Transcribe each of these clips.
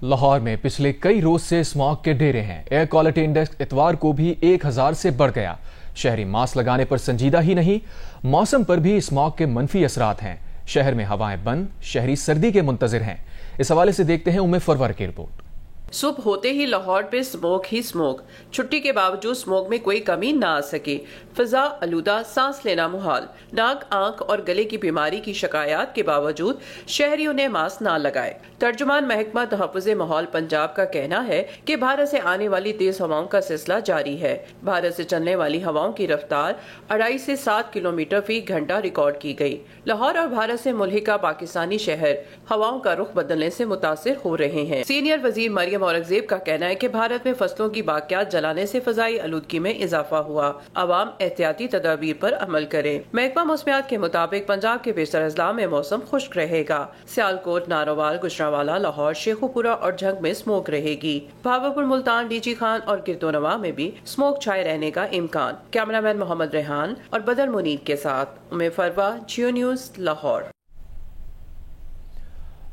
لاہور میں پچھلے کئی روز سے اسماگ کے ڈیرے ہیں۔ ایئر کوالٹی انڈیکس اتوار کو بھی 1000 سے بڑھ گیا۔ شہری ماسک لگانے پر سنجیدہ ہی نہیں، موسم پر بھی اسماگ کے منفی اثرات ہیں۔ شہر میں ہوائیں بند، شہری سردی کے منتظر ہیں۔ اس حوالے سے دیکھتے ہیں ام فرور کی رپورٹ۔ صبح ہوتے ہی لاہور پہ اسموگ ہی اسموگ، چھٹی کے باوجود اسموگ میں کوئی کمی نہ آ سکی۔ فضا آلودہ، سانس لینا محال، ناک، آنکھ اور گلے کی بیماری کی شکایات کے باوجود شہریوں نے ماسک نہ لگائے۔ ترجمان محکمہ تحفظ ماحول پنجاب کا کہنا ہے کہ بھارت سے آنے والی تیز ہواؤں کا سلسلہ جاری ہے۔ بھارت سے چلنے والی ہواؤں کی رفتار 2.5 سے 7 کلومیٹر فی گھنٹہ ریکارڈ کی گئی۔ لاہور اور بھارت سے ملحقہ پاکستانی شہر ہواؤں کا رخ بدلنے سے متاثر ہو رہے ہیں۔ سینئر وزیر مریم اورنگزیب کا کہنا ہے کہ بھارت میں فصلوں کی باقیات جلانے سے فضائی آلودگی میں اضافہ ہوا۔ عوام احتیاطی تدابیر پر عمل کرے۔ محکمہ موسمیات کے مطابق پنجاب کے بیشتر اضلاع میں موسم خشک رہے گا۔ سیالکوٹ، ناروال، گجرانوالہ، لاہور، شیخوپورہ اور جھنگ میں اسموگ رہے گی۔ بھاولپور، ملتان، ڈی جی خان اور گردونواں میں بھی اسموگ چھائے رہنے کا امکان۔ کیمرامین محمد ریحان اور بدر منیر کے ساتھ ام فروا، جیو نیوز، لاہور۔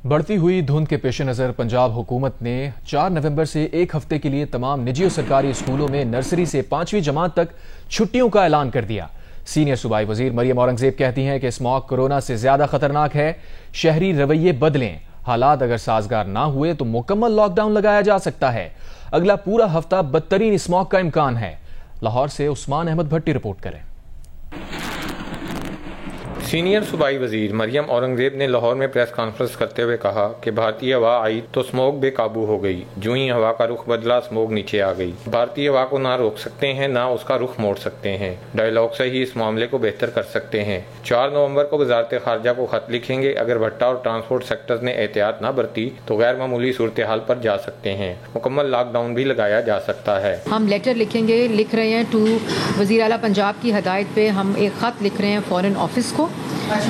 بڑھتی ہوئی دھند کے پیش نظر پنجاب حکومت نے 4 نومبر سے ایک ہفتے کے لیے تمام نجی اور سرکاری اسکولوں میں نرسری سے 5ویں جماعت تک چھٹیوں کا اعلان کر دیا۔ سینئر صوبائی وزیر مریم اورنگزیب کہتی ہیں کہ اسماگ کورونا سے زیادہ خطرناک ہے، شہری رویے بدلیں، حالات اگر سازگار نہ ہوئے تو مکمل لاک ڈاؤن لگایا جا سکتا ہے۔ اگلا پورا ہفتہ بدترین اسماگ کا امکان ہے۔ لاہور سے عثمان احمد بھٹی رپورٹ کریں۔ سینئر صوبائی وزیر مریم اورنگزیب نے لاہور میں پریس کانفرنس کرتے ہوئے کہا کہ بھارتی ہوا آئی تو اسموگ بے قابو ہو گئی، جو ہی ہوا کا رخ بدلا اسموگ نیچے آ گئی۔ بھارتی ہوا کو نہ روک سکتے ہیں نہ اس کا رخ موڑ سکتے ہیں، ڈائیلاگ سے ہی اس معاملے کو بہتر کر سکتے ہیں۔ 4 نومبر کو وزارت خارجہ کو خط لکھیں گے، اگر بھٹا اور ٹرانسپورٹ سیکٹر نے احتیاط نہ برتی تو غیر معمولی صورتحال پر جا سکتے ہیں، مکمل لاک ڈاؤن بھی لگایا جا سکتا ہے۔ ہم لیٹر لکھیں گے، لکھ رہے ہیں ٹو وزیر اعلیٰ پنجاب کی ہدایت پہ ہم ایک خط لکھ رہے ہیں فارن آفس کو،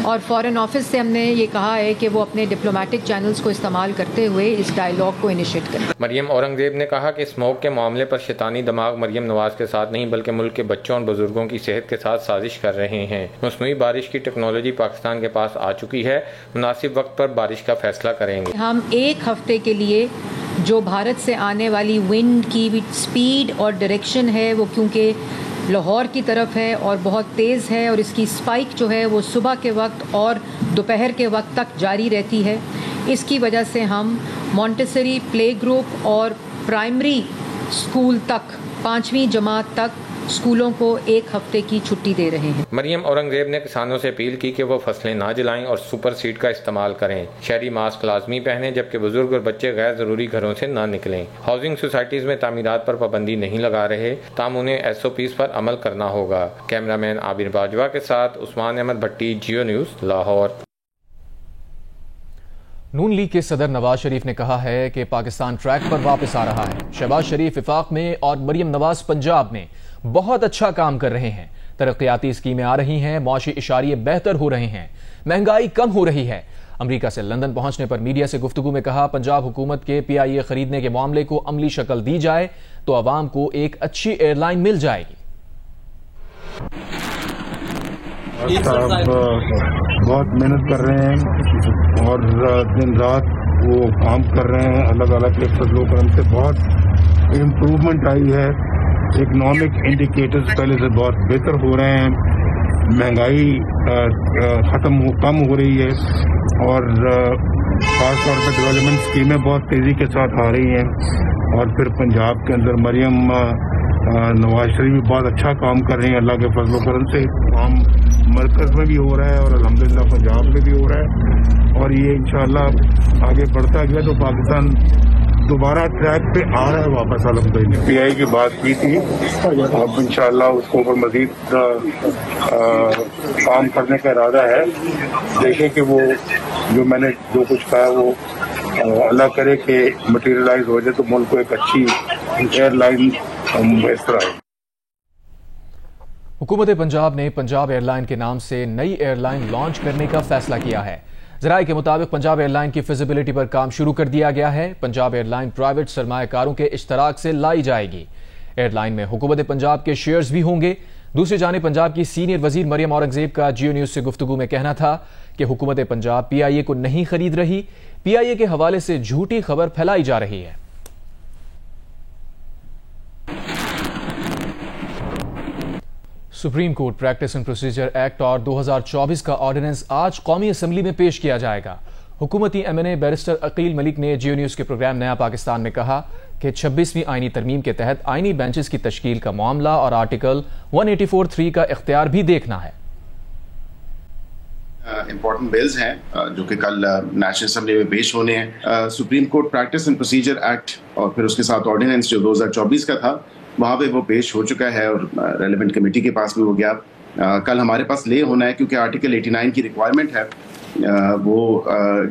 اور فارن آفس سے ہم نے یہ کہا ہے کہ وہ اپنے ڈپلومیٹک چینلز کو استعمال کرتے ہوئے اس ڈائیلاگ کو انیشیٹ کریں۔ مریم اورنگزیب نے کہا کہ اسموگ کے معاملے پر شیطانی دماغ مریم نواز کے ساتھ نہیں بلکہ ملک کے بچوں اور بزرگوں کی صحت کے ساتھ سازش کر رہے ہیں۔ مصنوعی بارش کی ٹیکنالوجی پاکستان کے پاس آ چکی ہے، مناسب وقت پر بارش کا فیصلہ کریں گے۔ ہم ایک ہفتے کے لیے جو بھارت سے آنے والی ونڈ کی سپیڈ اور ڈائریکشن ہے وہ کیونکہ لاہور کی طرف ہے اور بہت تیز ہے، اور اس کی سپائک جو ہے وہ صبح کے وقت اور دوپہر کے وقت تک جاری رہتی ہے، اس کی وجہ سے ہم مونٹیسری پلے گروپ اور پرائمری اسکول تک 5ویں جماعت تک اسکولوں کو ایک ہفتے کی چھٹی دے رہے ہیں۔ مریم اورنگزیب نے کسانوں سے اپیل کی کہ وہ فصلیں نہ جلائیں اور سپر سیڈ کا استعمال کریں۔ شہری ماسک لازمی پہنیں جبکہ بزرگ اور بچے غیر ضروری گھروں سے نہ نکلیں۔ ہاؤسنگ سوسائٹیز میں تعمیرات پر پابندی نہیں لگا رہے، تاہم انہیں SOPs پر عمل کرنا ہوگا۔ کیمرامین عابر باجوہ کے ساتھ عثمان احمد بھٹی، جیو نیوز، لاہور۔ نون لیگ کے صدر نواز شریف نے کہا ہے کہ پاکستان ٹریک پر واپس آ رہا ہے۔ شہباز شریف وفاق میں اور مریم نواز پنجاب میں بہت اچھا کام کر رہے ہیں، ترقیاتی اسکیمیں آ رہی ہیں، معاشی اشاریے بہتر ہو رہے ہیں، مہنگائی کم ہو رہی ہے۔ امریکہ سے لندن پہنچنے پر میڈیا سے گفتگو میں کہا، پنجاب حکومت کے PIA خریدنے کے معاملے کو عملی شکل دی جائے تو عوام کو ایک اچھی ایئر لائن مل جائے گی۔ صاحب بہت محنت کر رہے ہیں اور دن رات وہ کام کر رہے ہیں، الگ الگ فضل و کرم سے بہت امپروومنٹ آئی ہے۔ اکنامک انڈیکیٹرز پہلے سے بہت بہتر ہو رہے ہیں، مہنگائی کم ہو رہی ہے، اور خاص طور پہ ڈیولپمنٹ اسکیمیں بہت تیزی کے ساتھ آ رہی ہیں، اور پھر پنجاب کے اندر مریم نواز شریف بھی بہت اچھا کام کر رہی ہیں اللہ کے فضل و کرم سے۔ کام مرکز میں بھی ہو رہا ہے اور الحمدللہ پنجاب میں بھی ہو رہا ہے، اور یہ انشاءاللہ آگے بڑھتا گیا تو پاکستان دوبارہ ٹریک پہ آ رہا ہے واپس الحمدللہ۔ PI کی بات کی تھی، اب انشاءاللہ اس کو اوپر مزید کام کرنے کا ارادہ ہے۔ دیکھیں کہ وہ جو میں نے جو کچھ کہا وہ اللہ کرے کہ مٹیریلائز ہو جائے تو ملک کو ایک اچھی ایئر لائن میسر آئے۔ حکومت پنجاب نے پنجاب ایئر لائن کے نام سے نئی ایئر لائن لانچ کرنے کا فیصلہ کیا ہے۔ ذرائع کے مطابق پنجاب ایئر لائن کی فیزیبلٹی پر کام شروع کر دیا گیا ہے۔ پنجاب ایئر لائن پرائیویٹ سرمایہ کاروں کے اشتراک سے لائی جائے گی۔ ایئر لائن میں حکومت پنجاب کے شیئرز بھی ہوں گے۔ دوسری جانب پنجاب کی سینئر وزیر مریم اورنگزیب کا جیو نیوز سے گفتگو میں کہنا تھا کہ حکومت پنجاب PIA کو نہیں خرید رہی، PIA کے حوالے سے جھوٹی خبر پھیلائی جا رہی ہے۔ Supreme court practice and procedure act اور 2024 کا آرڈیننس آج قومی اسمبلی میں پیش کیا جائے گا۔ حکومتی MNA بیرسٹر عقیل ملک نے جیو نیوز کے پروگرام نیا پاکستان میں کہا کہ 26ویں آئینی ترمیم کے تحت آئینی بینچز کی تشکیل کا معاملہ اور آرٹیکل 184(3) کا اختیار بھی دیکھنا ہے۔ امپورٹنٹ بلز ہیں جو کہ کل نیشنل اسمبلی میں پیش ہونے ہیں۔ Supreme court practice and procedure act اور پھر اس کے ساتھ آرڈیننس جو 2024 کا تھا وہاں پہ وہ پیش ہو چکا ہے اور ریلیونٹ کمیٹی کے پاس بھی ہو گیا۔ کل ہمارے پاس لے ہونا ہے کیونکہ آرٹیکل 89 کی ریکوائرمنٹ ہے، وہ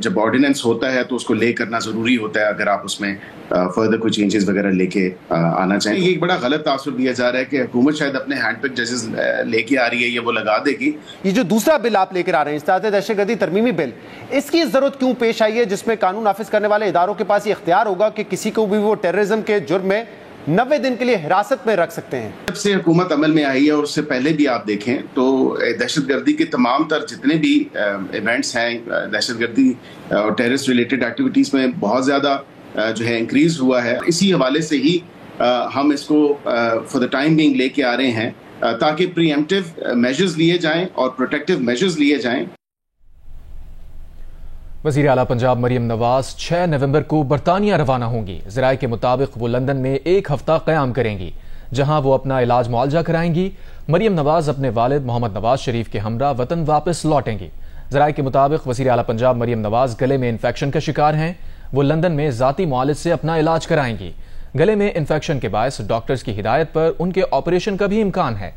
جب آرڈیننس ہوتا ہے تو اس کو لے کرنا ضروری ہوتا ہے اگر آپ اس میں فردر کوئی چینجز وغیرہ لے کے آنا چاہیں۔ یہ ایک بڑا غلط تاثر دیا جا رہا ہے کہ حکومت شاید اپنے ہینڈ پک ججز لے کے آ رہی ہے یا وہ لگا دے گی۔ یہ جو دوسرا بل آپ لے کر آ رہے ہیں اصلاحات دہشت گردی ترمیمی بل، اس کی ضرورت کیوں پیش آئی ہے جس میں قانون نافذ کرنے والے اداروں کے پاس یہ اختیار ہوگا کہ کسی کو بھی وہ ٹیررزم کے جرم میں 90 دن کے لیے حراست میں رکھ سکتے ہیں؟ جب سے حکومت عمل میں آئی ہے اور اس سے پہلے بھی آپ دیکھیں تو دہشت گردی کے تمام تر جتنے بھی ایونٹس ہیں، دہشت گردی اور ٹیررسٹ ریلیٹڈ ایکٹیویٹیز میں بہت زیادہ جو ہے انکریز ہوا ہے۔ اسی حوالے سے ہی ہم اس کو فار دا ٹائم بینگ لے کے آ رہے ہیں تاکہ پری ایمپٹیو میجرز لیے جائیں اور پروٹیکٹیو میجرز لیے جائیں۔ وزیر اعلیٰ پنجاب مریم نواز 6 نومبر کو برطانیہ روانہ ہوں گی۔ ذرائع کے مطابق وہ لندن میں 1 ہفتہ قیام کریں گی جہاں وہ اپنا علاج معالجہ کرائیں گی۔ مریم نواز اپنے والد محمد نواز شریف کے ہمراہ وطن واپس لوٹیں گی۔ ذرائع کے مطابق وزیر اعلیٰ پنجاب مریم نواز گلے میں انفیکشن کا شکار ہیں۔ وہ لندن میں ذاتی معالج سے اپنا علاج کرائیں گی۔ گلے میں انفیکشن کے باعث ڈاکٹرز کی ہدایت پر ان کے آپریشن کا بھی امکان ہے۔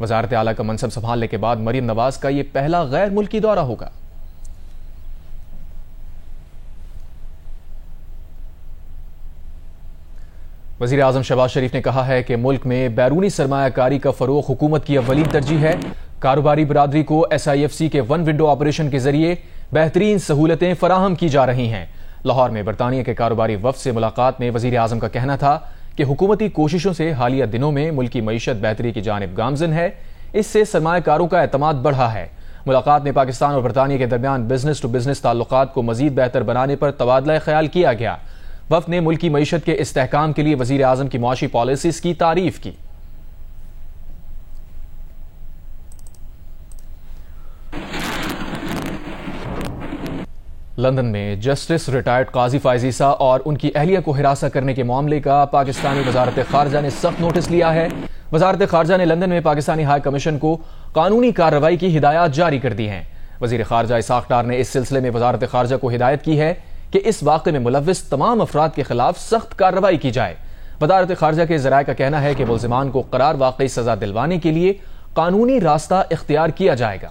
وزارت اعلیٰ کا منصب سنبھالنے کے بعد مریم نواز کا یہ پہلا غیر ملکی دورہ ہوگا۔ وزیر اعظم شہباز شریف نے کہا ہے کہ ملک میں بیرونی سرمایہ کاری کا فروغ حکومت کی اولین ترجیح ہے۔ کاروباری برادری کو SIFC کے 1 ونڈو آپریشن کے ذریعے بہترین سہولتیں فراہم کی جا رہی ہیں۔ لاہور میں برطانیہ کے کاروباری وفد سے ملاقات میں وزیر اعظم کا کہنا تھا کہ حکومتی کوششوں سے حالیہ دنوں میں ملکی معیشت بہتری کی جانب گامزن ہے۔ اس سے سرمایہ کاروں کا اعتماد بڑھا ہے۔ ملاقات میں پاکستان اور برطانیہ کے درمیان بزنس ٹو بزنس تعلقات کو مزید بہتر بنانے پر تبادلہ خیال کیا گیا۔ وفد نے ملکی معیشت کے استحکام کے لیے وزیر اعظم کی معاشی پالیسیز کی تعریف کی۔ لندن میں جسٹس ریٹائرڈ قاضی فائز عیسیٰ اور ان کی اہلیہ کو ہراساں کرنے کے معاملے کا پاکستانی وزارت خارجہ نے سخت نوٹس لیا ہے۔ وزارت خارجہ نے لندن میں پاکستانی ہائی کمیشن کو قانونی کارروائی کی ہدایات جاری کر دی ہیں۔ وزیر خارجہ اسحاق ڈار نے اس سلسلے میں وزارت خارجہ کو ہدایت کی ہے کہ اس واقعے میں ملوث تمام افراد کے خلاف سخت کارروائی کی جائے۔ وزارت خارجہ کے ذرائع کا کہنا ہے کہ ملزمان کو قرار واقعی سزا دلوانے کے لیے قانونی راستہ اختیار کیا جائے گا۔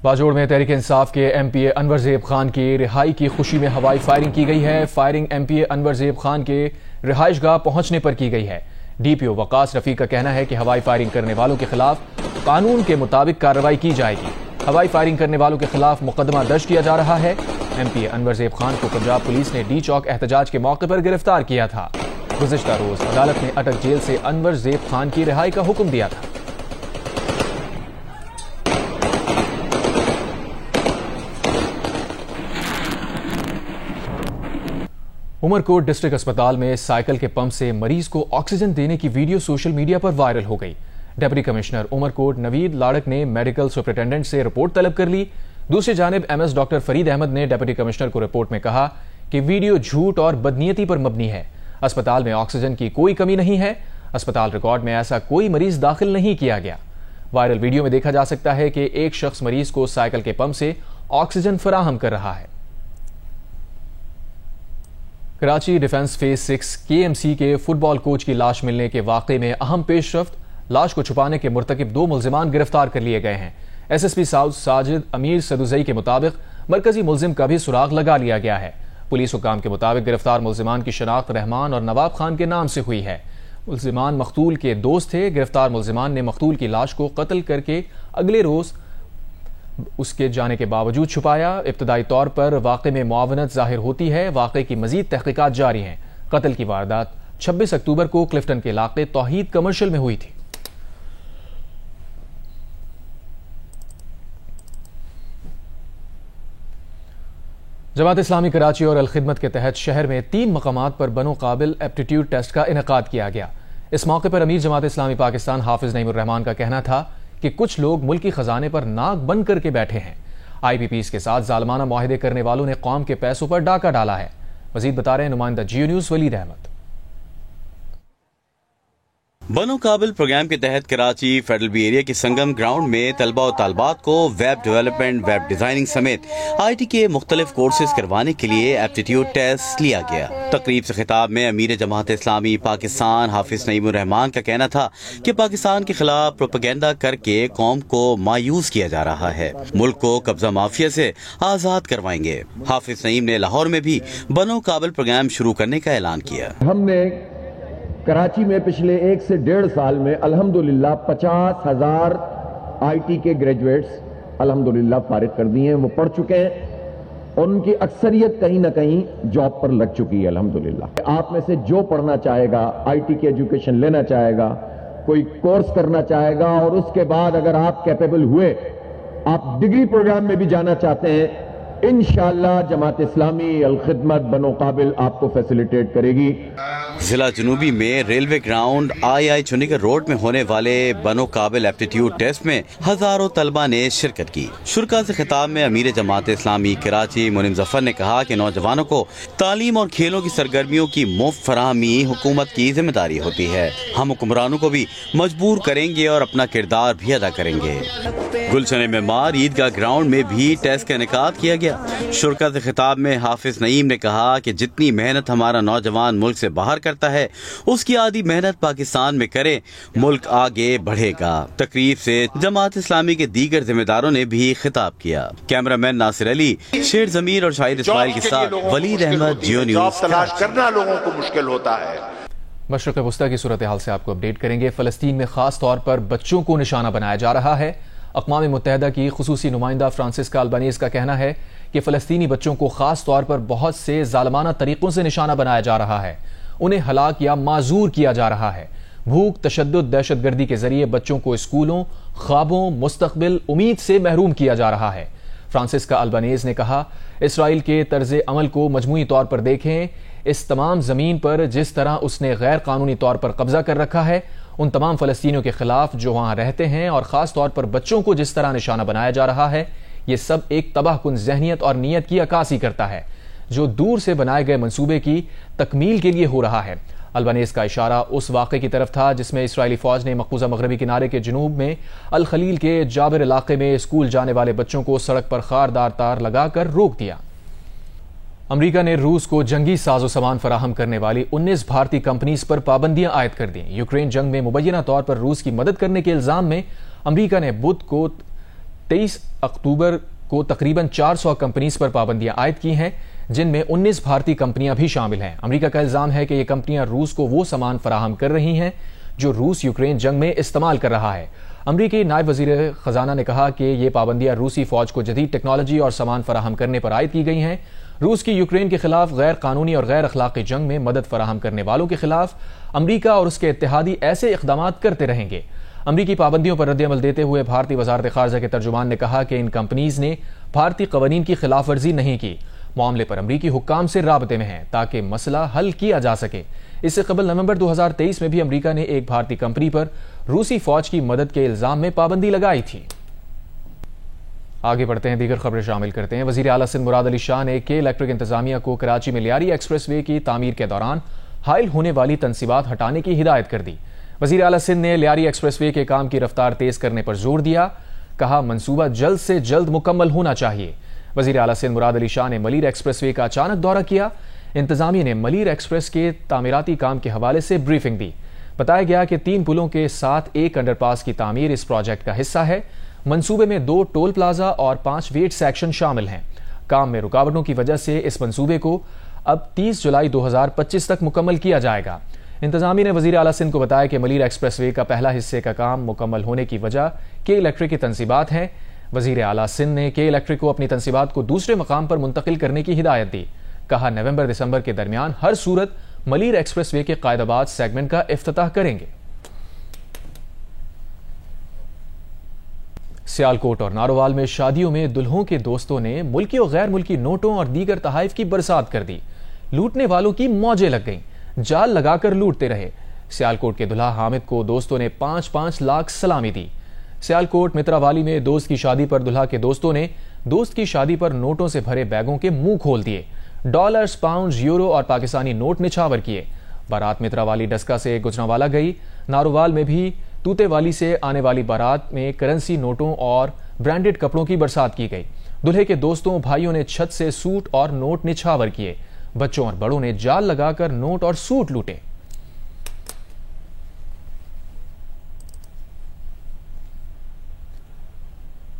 باجوڑ میں تحریک انصاف کے MPA انور زیب خان کی رہائی کی خوشی میں ہوائی فائرنگ کی گئی ہے۔ فائرنگ MPA انور زیب خان کے رہائش گاہ پہنچنے پر کی گئی ہے۔ DPO وقاص رفیق کا کہنا ہے کہ ہوائی فائرنگ کرنے والوں کے خلاف قانون کے مطابق کارروائی کی جائے گی۔ ہوائی فائرنگ کرنے والوں کے خلاف مقدمہ درج کیا جا رہا ہے۔ MPA انور زیب خان کو پنجاب پولیس نے ڈی چوک احتجاج کے موقع پر گرفتار کیا تھا۔ گزشتہ روز عدالت نے اٹک جیل سے انور زیب خان کی رہائی کا حکم دیا تھا۔ عمرکوٹ ڈسٹرکٹ اسپتال میں سائیکل کے پمپ سے مریض کو آکسیجن دینے کی ویڈیو سوشل میڈیا پر وائرل ہو گئی۔ ڈپٹی کمشنر عمرکوٹ نوید لاڑک نے میڈیکل سپرنٹینڈنٹ سے رپورٹ طلب کر لی۔ دوسری جانب MS ڈاکٹر فرید احمد نے ڈپٹی کمشنر کو رپورٹ میں کہا کہ ویڈیو جھوٹ اور بدنیتی پر مبنی ہے۔ اسپتال میں آکسیجن کی کوئی کمی نہیں ہے۔ اسپتال ریکارڈ میں ایسا کوئی مریض داخل نہیں کیا گیا۔ وائرل ویڈیو میں دیکھا جا سکتا ہے کہ ایک شخص مریض کو سائیکل کے پمپ سے آکسیجن فراہم کر رہا ہے۔ کراچی ڈیفنس فیز 6 KMC کے فٹ بال کوچ کی لاش ملنے کے واقعے میں اہم پیش رفت۔ لاش کو چھپانے کے مرتکب 2 ملزمان گرفتار کر لیے گئے ہیں۔ SSP ساؤتھ ساجد امیر سدوزئی کے مطابق مرکزی ملزم کا بھی سراغ لگا لیا گیا ہے۔ پولیس حکام کے مطابق گرفتار ملزمان کی شناخت رحمان اور نواب خان کے نام سے ہوئی ہے۔ ملزمان مقتول کے دوست تھے۔ گرفتار ملزمان نے مقتول کی لاش کو قتل کر کے اگلے روز اس کے جانے کے باوجود چھپایا۔ ابتدائی طور پر واقعے میں معاونت ظاہر ہوتی ہے۔ واقعے کی مزید تحقیقات جاری ہیں۔ قتل کی واردات 26 اکتوبر کو کلفٹن کے علاقے توحید کمرشل میں ہوئی تھی۔ جماعت اسلامی کراچی اور الخدمت کے تحت شہر میں 3 مقامات پر بنو قابل ایپٹیٹیوڈ ٹیسٹ کا انعقاد کیا گیا۔ اس موقع پر امیر جماعت اسلامی پاکستان حافظ نعیم الرحمان کا کہنا تھا کہ کچھ لوگ ملکی خزانے پر ناک بند کر کے بیٹھے ہیں۔ آئی پی پیز کے ساتھ ظالمانہ معاہدے کرنے والوں نے قوم کے پیسوں پر ڈاکہ ڈالا ہے۔ مزید بتا رہے ہیں نمائندہ جیو نیوز ولید احمد۔ بنو قابل پروگرام کے تحت کراچی فیڈرل بی ایریا کے سنگم گراؤنڈ میں طلبہ و طالبات کو ویب ڈیولپمنٹ، ویب ڈیزائننگ سمیت آئی ٹی کے مختلف کورسز کروانے کے لیے ایپٹیٹیوڈ ٹیسٹ لیا گیا۔ تقریب سے خطاب میں امیر جماعت اسلامی پاکستان حافظ نعیم الرحمان کا کہنا تھا کہ پاکستان کے خلاف پروپیگنڈا کر کے قوم کو مایوس کیا جا رہا ہے، ملک کو قبضہ مافیا سے آزاد کروائیں گے۔ حافظ نعیم نے لاہور میں بھی بنو قابل پروگرام شروع کرنے کا اعلان کیا۔ ہم نے کراچی میں پچھلے 1 سے 1.5 سال میں الحمدللہ 50,000 آئی ٹی کے گریجویٹس الحمدللہ فارغ کر دیے ہیں، وہ پڑھ چکے ہیں اور ان کی اکثریت کہیں نہ کہیں جاب پر لگ چکی ہے الحمدللہ۔ آپ میں سے جو پڑھنا چاہے گا، آئی ٹی کی ایجوکیشن لینا چاہے گا، کوئی کورس کرنا چاہے گا اور اس کے بعد اگر آپ کیپیبل ہوئے، آپ ڈگری پروگرام میں بھی جانا چاہتے ہیں، انشاءاللہ جماعت اسلامی الخدمت بنو قابل آپ کو فیسیلیٹیٹ کرے گی۔ ضلع جنوبی میں ریلوے گراؤنڈ آئی چنڈیگڑھ روڈ میں ہونے والے بنو قابل ایپٹیٹیوڈ ٹیسٹ میں ہزاروں طلبہ نے شرکت کی۔ شرکا سے خطاب میں امیر جماعت اسلامی کراچی منیم ظفر نے کہا کہ نوجوانوں کو تعلیم اور کھیلوں کی سرگرمیوں کی مفت فراہمی حکومت کی ذمہ داری ہوتی ہے۔ ہم حکمرانوں کو بھی مجبور کریں گے اور اپنا کردار بھی ادا کریں گے۔ گلشن معمار عیدگاہ گراؤنڈ میں بھی ٹیسٹ کا انعقاد کیا گیا۔ شرکا سے خطاب میں حافظ نعیم نے کہا کہ جتنی محنت ہمارا نوجوان ملک سے باہر کرتا ہے، اس کی آدھی محنت پاکستان میں کرے، ملک آگے بڑھے گا۔ تقریب سے جماعت اسلامی کے دیگر ذمہ داروں نے بھی خطاب کیا۔ کیمرہ مین ناصر علی، شیر ضمیر اور شاہد اسماعیل کے ساتھ ولید احمد، جیو نیوز۔ تلاش کرنا لوگوں کو مشکل ہوتا ہے۔ مشرق وسطی کی صورتحال سے آپ کو اپڈیٹ کریں گے۔ فلسطین میں خاص طور پر بچوں کو نشانہ بنایا جا رہا ہے۔ اقوام متحدہ کی خصوصی نمائندہ فرانسسکا البنیز کا کہنا ہے کہ فلسطینی بچوں کو خاص طور پر بہت سے ظالمانہ طریقوں سے نشانہ بنایا جا رہا ہے، انہیں ہلاک یا معذور کیا جا رہا ہے۔ بھوک، تشدد، دہشت گردی کے ذریعے بچوں کو اسکولوں، خوابوں، مستقبل، امید سے محروم کیا جا رہا ہے۔ فرانسسکا البنیز نے کہا، اسرائیل کے طرز عمل کو مجموعی طور پر دیکھیں، اس تمام زمین پر جس طرح اس نے غیر قانونی طور پر قبضہ کر رکھا ہے، ان تمام فلسطینیوں کے خلاف جو وہاں رہتے ہیں اور خاص طور پر بچوں کو جس طرح نشانہ بنایا جا رہا ہے، یہ سب ایک تباہ کن ذہنیت اور نیت کی عکاسی کرتا ہے جو دور سے بنائے گئے منصوبے کی تکمیل کے لیے ہو رہا ہے۔ البنیز کا اشارہ اس واقعے کی طرف تھا جس میں اسرائیلی فوج نے مقبوضہ مغربی کنارے کے جنوب میں الخلیل کے جابر علاقے میں اسکول جانے والے بچوں کو سڑک پر خاردار تار لگا کر روک دیا۔ امریکہ نے روس کو جنگی ساز و سامان فراہم کرنے والی 19 بھارتی کمپنیز پر پابندیاں عائد کر دیں۔ یوکرین جنگ میں مبینہ طور پر روس کی مدد کرنے کے الزام میں امریکہ نے بدھ کو 23 اکتوبر کو تقریباً 400 کمپنیز پر پابندیاں عائد کی ہیں، جن میں 19 بھارتی کمپنیاں بھی شامل ہیں۔ امریکہ کا الزام ہے کہ یہ کمپنیاں روس کو وہ سامان فراہم کر رہی ہیں جو روس یوکرین جنگ میں استعمال کر رہا ہے۔ امریکی نائب وزیر خزانہ نے کہا کہ یہ پابندیاں روسی فوج کو جدید ٹیکنالوجی اور سامان فراہم کرنے پر عائد کی گئی ہیں۔ روس کی یوکرین کے خلاف غیر قانونی اور غیر اخلاقی جنگ میں مدد فراہم کرنے والوں کے خلاف امریکہ اور اس کے اتحادی ایسے اقدامات کرتے رہیں گے۔ امریکی پابندیوں پر رد عمل دیتے ہوئے بھارتی وزارت خارجہ کے ترجمان نے کہا کہ ان کمپنیز نے بھارتی قوانین کی خلاف ورزی نہیں کی، معاملے پر امریکی حکام سے رابطے میں ہیں تاکہ مسئلہ حل کیا جا سکے۔ اس سے قبل نومبر 2023 میں بھی امریکہ نے ایک بھارتی کمپنی پر روسی فوج کی مدد کے الزام میں پابندی لگائی تھی۔ آگے بڑھتے ہیں، دیگر خبریں شامل کرتے ہیں۔ وزیر اعلیٰ سندھ مراد علی شاہ نے کے الیکٹرک انتظامیہ کو کراچی میں لیاری ایکسپریس وے کی تعمیر کے دوران حائل ہونے والی تنصیبات ہٹانے کی ہدایت کر دی۔ وزیر اعلیٰ سندھ نے لیاری ایکسپریس وے کے کام کی رفتار تیز کرنے پر زور دیا، کہا منصوبہ جلد سے جلد مکمل ہونا چاہیے۔ وزیر اعلیٰ سندھ مراد علی شاہ نے ملیر ایکسپریس وے کا اچانک دورہ کیا۔ انتظامیہ نے ملیر ایکسپریس کے تعمیراتی کام کے حوالے سے بریفنگ دی۔ بتایا گیا کہ 3 پلوں کے ساتھ ایک انڈر پاس کی تعمیر اس پروجیکٹ کا حصہ ہے۔ منصوبے میں 2 ٹول پلازا اور 5 ویٹ سیکشن شامل ہیں۔ کام میں رکاوٹوں کی وجہ سے اس منصوبے کو اب 30 جولائی 2025 تک مکمل کیا جائے گا۔ انتظامیہ نے وزیر اعلیٰ سندھ کو بتایا کہ ملیر ایکسپریس وے کا پہلا حصے کا کام مکمل ہونے کی وجہ کے الیکٹرک کی تنصیبات ہیں۔ وزیر اعلیٰ سندھ نے کے الیکٹرک کو اپنی تنصیبات کو دوسرے مقام پر منتقل کرنے کی ہدایت دی۔ کہا نومبر دسمبر کے درمیان ہر صورت ملیر ایکسپریس وے کے قائد آباد سیگمنٹ کا افتتاح کریں گے۔ سیالکوٹ اور نارووال میں شادیوں میں دلہوں کے دوستوں نے ملکی اور غیر ملکی نوٹوں اور دیگر تحائف کی برسات کر دی۔ لوٹنے والوں کی موجیں لگ گئیں، جال لگا کر لوٹتے رہے۔ سیالکوٹ کے دلہا حامد کو دوستوں نے 5-5 لاکھ سلامی دی۔ سیالکوٹ متراوالی میں دوست کی شادی پر دلہا کے دوستوں نے دوست کی شادی پر نوٹوں سے بھرے بیگوں کے منہ کھول دیے۔ ڈالرز، پاؤنڈ، یورو اور پاکستانی نوٹ نچھاور کیے۔ بارات متراوالی ڈسکا سے گجرانوالا گئی۔ نارووال میں بھی توتے والی سے آنے والی بارات میں کرنسی نوٹوں اور برانڈڈ کپڑوں کی برسات کی گئی۔ دلہے کے دوستوں بھائیوں نے چھت سے سوٹ اور نوٹ نچھاور کیے۔ بچوں اور بڑوں نے جال لگا کر نوٹ اور سوٹ لوٹے۔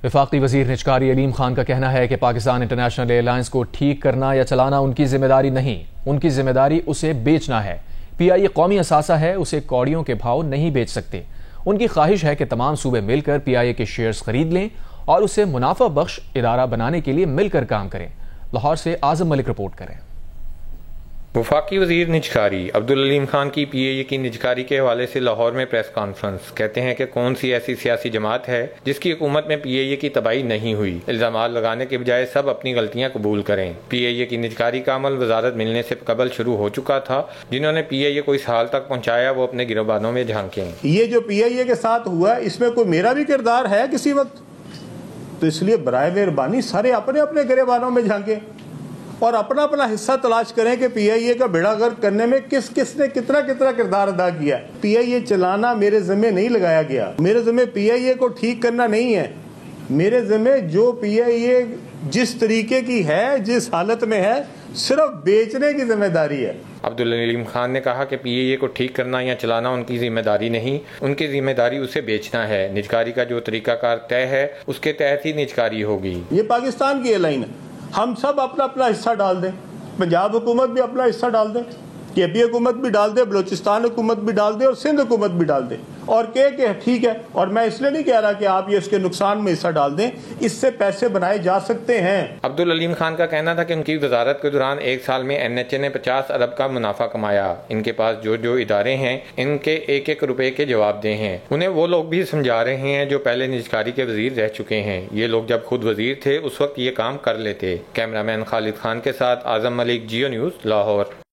وفاقی وزیر نجکاری علیم خان کا کہنا ہے کہ پاکستان انٹرنیشنل ایئر لائنز کو ٹھیک کرنا یا چلانا ان کی ذمہ داری نہیں، ان کی ذمہ داری اسے بیچنا ہے۔ پی آئی اے قومی اثاثہ ہے، اسے کوڑیوں کے بھاؤ نہیں بیچ سکتے۔ ان کی خواہش ہے کہ تمام صوبے مل کر پی آئی اے کے شیئرز خرید لیں اور اسے منافع بخش ادارہ بنانے کے لیے مل کر کام کریں۔ لاہور سے اعظم ملک رپورٹ کریں۔ وفاقی وزیر نجکاری عبدالعلیم خان کی پی اے اے کی نجکاری کے حوالے سے لاہور میں پریس کانفرنس۔ کہتے ہیں کہ کون سی ایسی سیاسی جماعت ہے جس کی حکومت میں پی اے اے کی تباہی نہیں ہوئی۔ الزامات لگانے کے بجائے سب اپنی غلطیاں قبول کریں۔ پی اے اے کی نجکاری کا عمل وزارت ملنے سے قبل شروع ہو چکا تھا۔ جنہوں نے پی اے اے کو اس حال تک پہنچایا وہ اپنے گروبانوں میں جھانکیں۔ یہ جو پی اے اے کے ساتھ ہوا ہے اس میں کوئی میرا بھی کردار ہے کسی وقت، تو اس لیے برائے مہربانی سارے اپنے اپنے گریبانوں میں جھانکیں اور اپنا اپنا حصہ تلاش کریں کہ پی آئی اے کا بیڑا غرق کرنے میں کس کس نے کتنا کردار ادا کیا۔ پی آئی اے چلانا میرے ذمہ نہیں لگایا گیا، میرے ذمہ پی آئی اے کو ٹھیک کرنا نہیں ہے، میرے ذمہ جو پی آئی اے جس طریقے کی ہے، جس حالت میں ہے، صرف بیچنے کی ذمہ داری ہے۔ عبدالعلیم خان نے کہا کہ پی اے اے کو ٹھیک کرنا یا چلانا ان کی ذمہ داری نہیں، ان کی ذمہ داری اسے بیچنا ہے۔ نجکاری کا جو طریقہ کار طے ہے اس کے تحت ہی نجکاری ہوگی۔ یہ پاکستان کی ایئر لائن ہے، ہم سب اپنا اپنا حصہ ڈال دیں، پنجاب حکومت بھی اپنا حصہ ڈال دے، کے پی حکومت بھی ڈال دے، بلوچستان حکومت بھی ڈال دے اور سندھ حکومت بھی ڈال دے، اور کہ ٹھیک ہے۔ اور میں اس لیے نہیں کہہ رہا کہ آپ یہ اس کے نقصان میں حصہ ڈال دیں، اس سے پیسے بنائے جا سکتے ہیں۔ عبدالعلیم خان کا کہنا تھا کہ ان کی وزارت کے دوران ایک سال میں این ایچ اے نے 50 ارب کا منافع کمایا۔ ان کے پاس جو ادارے ہیں ان کے 1-1 روپے کے جواب دہ ہیں۔ انہیں وہ لوگ بھی سمجھا رہے ہیں جو پہلے نجکاری کے وزیر رہ چکے ہیں۔ یہ لوگ جب خود وزیر تھے اس وقت یہ کام کر لیتے۔ کیمرہ مین خالد خان کے ساتھ اعظم ملک، جیو نیوز، لاہور۔